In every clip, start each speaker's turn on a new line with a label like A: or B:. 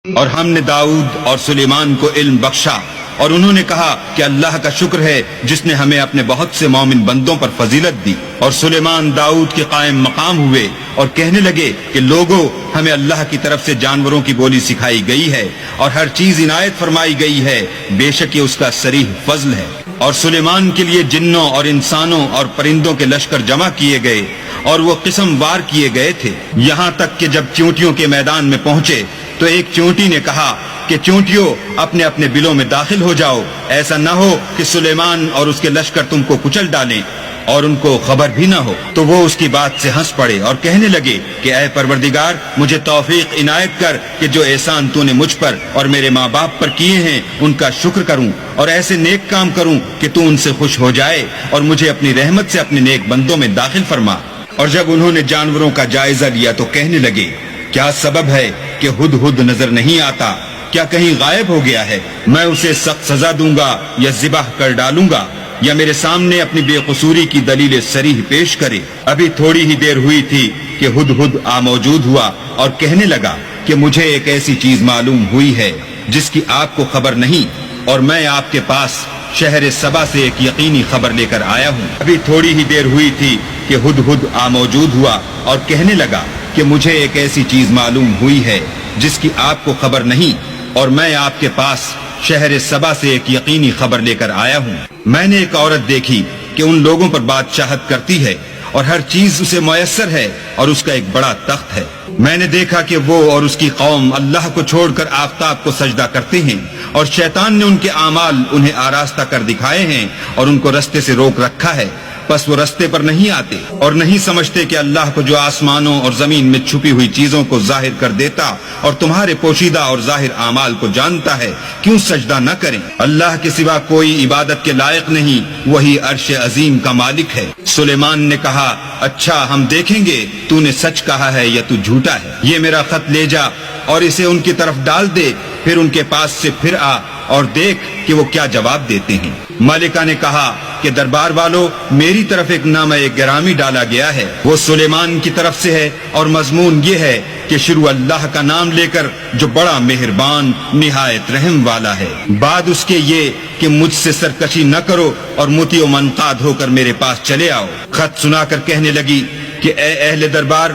A: اور ہم نے داؤد اور سلیمان کو علم بخشا، اور انہوں نے کہا کہ اللہ کا شکر ہے جس نے ہمیں اپنے بہت سے مومن بندوں پر فضیلت دی۔ اور سلیمان داؤد کے قائم مقام ہوئے اور کہنے لگے کہ لوگوں، ہمیں اللہ کی طرف سے جانوروں کی بولی سکھائی گئی ہے اور ہر چیز عنایت فرمائی گئی ہے، بے شک یہ اس کا صریح فضل ہے۔ اور سلیمان کے لیے جنوں اور انسانوں اور پرندوں کے لشکر جمع کیے گئے اور وہ قسم وار کیے گئے تھے، یہاں تک کہ جب چونٹیوں کے میدان میں پہنچے تو ایک چونٹی نے کہا کہ چونٹیوں اپنے اپنے بلوں میں داخل ہو جاؤ، ایسا نہ ہو کہ سلیمان اور اس کے لشکر تم کو کچل ڈالیں اور ان کو خبر بھی نہ ہو۔ تو وہ اس کی بات سے ہنس پڑے اور کہنے لگے کہ اے پروردگار، مجھے توفیق عنایت کر کہ جو احسان تو نے مجھ پر اور میرے ماں باپ پر کیے ہیں ان کا شکر کروں اور ایسے نیک کام کروں کہ تو ان سے خوش ہو جائے اور مجھے اپنی رحمت سے اپنے نیک بندوں میں داخل فرما۔ اور جب انہوں نے جانوروں کا جائزہ لیا تو کہنے لگے، کیا سبب ہے کہ ہدہد نظر نہیں آتا؟ کیا کہیں غائب ہو گیا ہے؟ میں اسے سخت سزا دوں گا یا ذبح کر ڈالوں گا یا میرے سامنے اپنی بے قصوری کی دلیل صریح پیش کرے۔ ابھی تھوڑی ہی دیر ہوئی تھی کہ ہدہد موجود ہوا اور کہنے لگا کہ مجھے ایک ایسی چیز معلوم ہوئی ہے جس کی آپ کو خبر نہیں، اور میں آپ کے پاس شہر سبا سے ایک یقینی خبر لے کر آیا ہوں۔ ابھی تھوڑی ہی دیر ہوئی تھی کہ ہدہد موجود ہوا اور کہنے لگا کہ مجھے ایک ایسی چیز معلوم ہوئی ہے جس کی آپ کو خبر نہیں، اور میں آپ کے پاس شہر سبا سے ایک یقینی خبر لے کر آیا ہوں۔ میں نے ایک عورت دیکھی کہ ان لوگوں پر بادشاہت کرتی ہے اور ہر چیز اسے میسر ہے اور اس کا ایک بڑا تخت ہے۔ میں نے دیکھا کہ وہ اور اس کی قوم اللہ کو چھوڑ کر آفتاب کو سجدہ کرتے ہیں، اور شیطان نے ان کے اعمال انہیں آراستہ کر دکھائے ہیں اور ان کو رستے سے روک رکھا ہے، پس وہ رستے پر نہیں آتے اور نہیں سمجھتے کہ اللہ کو جو آسمانوں اور زمین میں چھپی ہوئی چیزوں کو ظاہر کر دیتا اور تمہارے پوشیدہ اور ظاہر اعمال کو جانتا ہے، کیوں سجدہ نہ کریں؟ اللہ کے سوا کوئی عبادت کے لائق نہیں، وہی عرش عظیم کا مالک ہے۔ سلیمان نے کہا، اچھا ہم دیکھیں گے تو نے سچ کہا ہے یا تو جھوٹا ہے۔ یہ میرا خط لے جا اور اسے ان کی طرف ڈال دے، پھر ان کے پاس سے پھر آ اور دیکھ کہ وہ کیا جواب دیتے ہیں۔ ملکہ نے کہا کہ دربار والو، میری طرف ایک نامہ گرامی ڈالا گیا ہے، وہ سلیمان کی طرف سے ہے، اور مضمون یہ ہے کہ شروع اللہ کا نام لے کر جو بڑا مہربان نہایت رحم والا ہے، بعد اس کے یہ کہ مجھ سے سرکشی نہ کرو اور مطیع و منقاد ہو کر میرے پاس چلے آؤ۔ خط سنا کر کہنے لگی کہ اے اہل دربار،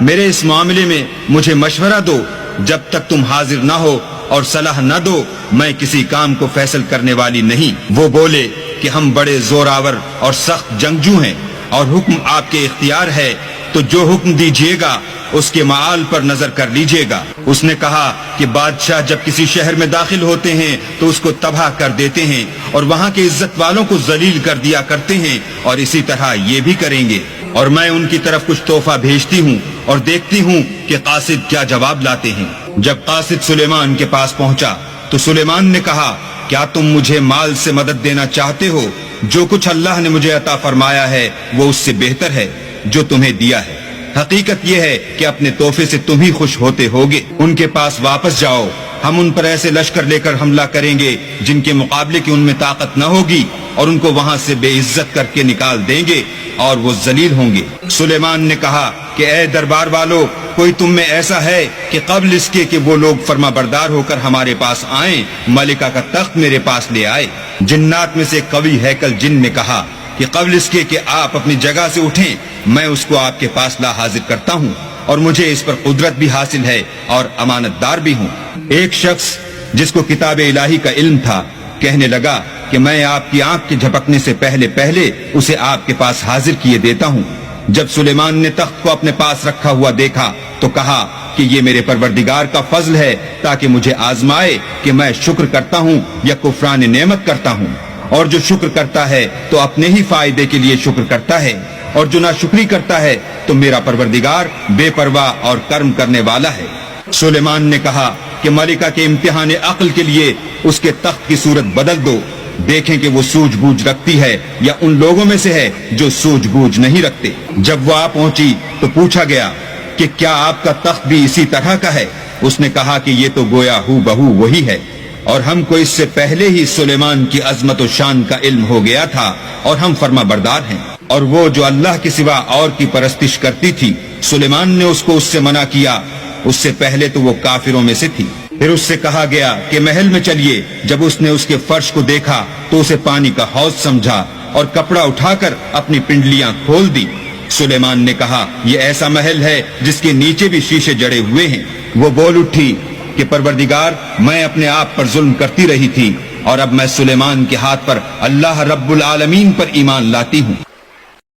A: میرے اس معاملے میں مجھے مشورہ دو، جب تک تم حاضر نہ ہو اور صلاح نہ دو میں کسی کام کو فیصل کرنے والی نہیں۔ وہ بولے کہ ہم بڑے زوراور اور سخت جنگجو ہیں اور حکم آپ کے اختیار ہے، تو جو حکم دیجیے گا اس کے معال پر نظر کر لیجیے گا۔ اس نے کہا کہ بادشاہ جب کسی شہر میں داخل ہوتے ہیں تو اس کو تباہ کر دیتے ہیں اور وہاں کے عزت والوں کو ذلیل کر دیا کرتے ہیں، اور اسی طرح یہ بھی کریں گے، اور میں ان کی طرف کچھ تحفہ بھیجتی ہوں اور دیکھتی ہوں کہ قاصد کیا جواب لاتے ہیں۔ جب قاصد سلیمان کے پاس پہنچا تو سلیمان نے کہا، کیا تم مجھے مال سے مدد دینا چاہتے ہو؟ جو کچھ اللہ نے مجھے عطا فرمایا ہے وہ اس سے بہتر ہے جو تمہیں دیا ہے۔ حقیقت یہ ہے کہ اپنے تحفے سے تم ہی خوش ہوتے ہوگے۔ ان کے پاس واپس جاؤ، ہم ان پر ایسے لشکر لے کر حملہ کریں گے جن کے مقابلے کی ان میں طاقت نہ ہوگی، اور ان کو وہاں سے بے عزت کر کے نکال دیں گے اور وہ ذلیل ہوں گے۔ سلیمان نے کہا کہ اے دربار والو، کوئی تم میں ایسا ہے کہ قبل اس کے کہ وہ لوگ فرما بردار ہو کر ہمارے پاس آئیں، ملکہ کا تخت میرے پاس لے آئے؟ جنات میں سے قوی ہیکل جن نے کہا کہ قبل اس کے کہ آپ اپنی جگہ سے اٹھیں میں اس کو آپ کے پاس لا حاضر کرتا ہوں، اور مجھے اس پر قدرت بھی حاصل ہے اور امانت دار بھی ہوں۔ ایک شخص جس کو کتاب الہی کا علم تھا کہنے لگا کہ میں آپ کی آنکھ کے جھپکنے سے پہلے اسے آپ کے پاس حاضر کیے دیتا ہوں۔ جب سلیمان نے تخت کو اپنے پاس رکھا ہوا دیکھا تو کہا کہ یہ میرے پروردگار کا فضل ہے تاکہ مجھے آزمائے کہ میں شکر کرتا ہوں یا کفران نعمت کرتا ہوں، اور جو شکر کرتا ہے تو اپنے ہی فائدے کے لیے شکر کرتا ہے، اور جو ناشکری کرتا ہے تو میرا پروردگار بے پرواہ اور کرم کرنے والا ہے۔ سلیمان نے کہا کہ ملکہ کے امتحان عقل کے لیے اس کے تخت کی صورت بدل دو، دیکھیں کہ وہ سوجھ بوجھ رکھتی ہے یا ان لوگوں میں سے ہے جو سوجھ بوجھ نہیں رکھتے۔ جب وہ آ پہنچی تو پوچھا گیا کہ کیا آپ کا تخت بھی اسی طرح کا ہے؟ اس نے کہا کہ یہ تو گویا ہو بہو وہی ہے، اور ہم کو اس سے پہلے ہی سلیمان کی عظمت و شان کا علم ہو گیا تھا اور ہم فرما بردار ہیں۔ اور وہ جو اللہ کے سوا اور کی پرستش کرتی تھی، سلیمان نے اس کو اس سے منع کیا، اس سے پہلے تو وہ کافروں میں سے تھی۔ پھر اس سے کہا گیا کہ محل میں چلیے. جب اس نے اس کے فرش کو دیکھا تو اسے پانی کا حوض سمجھا اور کپڑا اٹھا کر اپنی پنڈلیاں کھول دی. سلیمان نے کہا یہ ایسا محل ہے جس کے نیچے بھی شیشے جڑے ہوئے ہیں. وہ بول اٹھی کہ پروردگار میں اپنے آپ پر ظلم کرتی رہی تھی اور اب میں سلیمان کے ہاتھ پر اللہ رب العالمین پر ایمان لاتی ہوں.